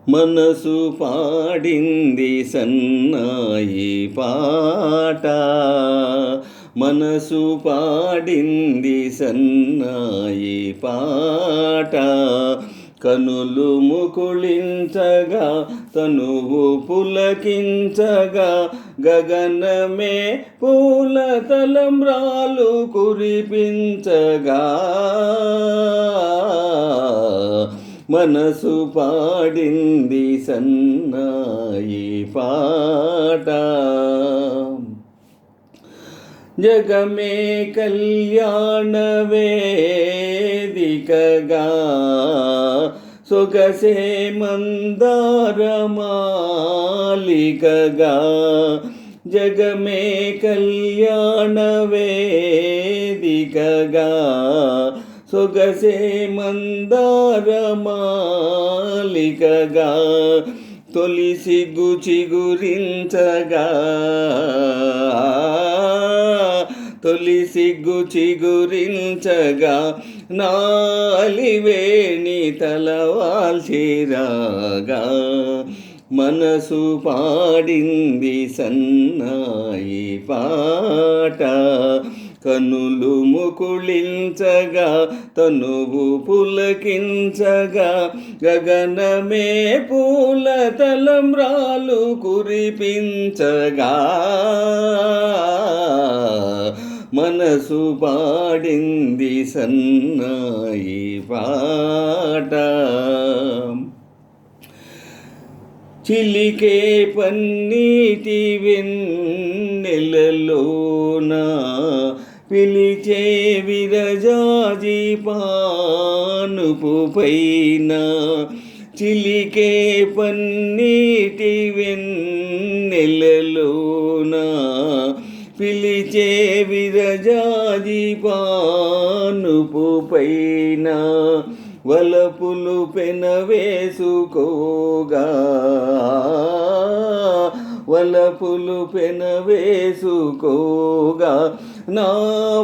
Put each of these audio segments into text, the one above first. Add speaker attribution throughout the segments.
Speaker 1: మనసు పాడింది సన్నాయి పాట, మనసు పాడింది సన్నాయి పాట. కనులు ముకుళించగా తనువు పులకించగా, గగనమే పూల తలంబ్రాలు కురిపించగా. మనసు పాడింది సన్నాయి పాట. జగమే కళ్యాణ వేదికగా, సొగసే మందారమాలికగా. జగమే కళ్యాణ వేదికగా, సొగసే మందారమాలికగా. తొలి సిగ్గు చిగురించగా, తొలి సిగ్గు చిగురించగా, నాలివేణి తలవాల్చిరాగా. మనసు పాడింది సన్నాయి పాట. కనులు ముకుళించగా తనువు పులకించగా, గగనమే పూల తలంబ్రాలు కురిపించగా. మనసు పాడింది సన్నాయి పాట. చిలికే పన్నీటి వెన్నెలలోన, పిలిచే విరజాజి పానుపు పైన. చిలికే పన్నీటి వెన్నెలలోన, పిలిచే విరజాజి పానుపు పైన. వలపులు పెనవేసుకోగా, వలపులు పెనవేసుకోగా, నా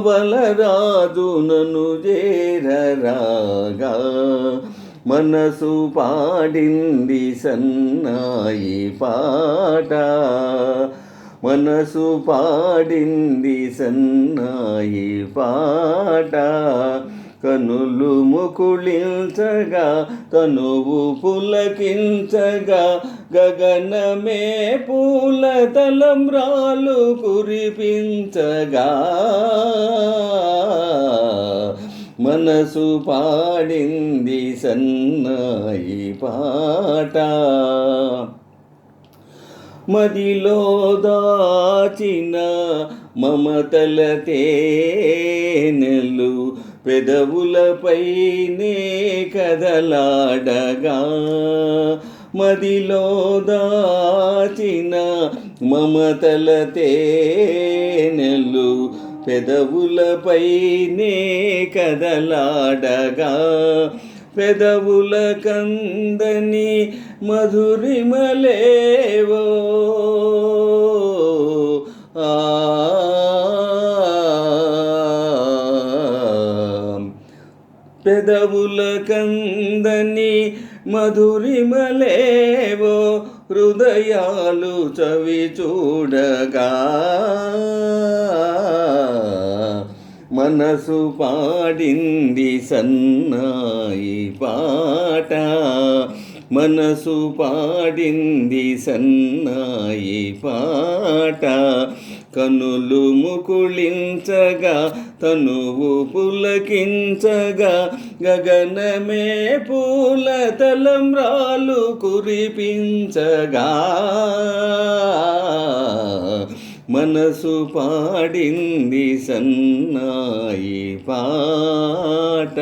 Speaker 1: బలరాజు నన్ను చేరరాగా. మనసు పాడింది సన్నాయి పాట, మనసు పాడింది సన్నాయి పాట. కనులు ముకుళించగా తనువు పులకించగా, గగనమే పూల తలంబ్రాలు కురిపించగా. మనసు పాడింది సన్నాయి పాట. మదిలో దాచిన మమతల తేనెలు పెదవులపైనే కదలాడగా. మదిలో దాచిన మమతల తేనెలు పెదవులపైనే కదలాడగా. పెదవుల కందని మధురిమలేవో, పెదవుల కందని మధురిమలేవో, హృదయాలు చవి చూడగా. మనసు పాడింది సన్నాయి పాట, మనసు పాడింది సన్నాయి పాట. కనులు ముకుళించగా తనువు పులకించగా, గగనమే పూల తలంబ్రాలు కురిపించగా. మనసు పాడింది సన్నాయి పాట.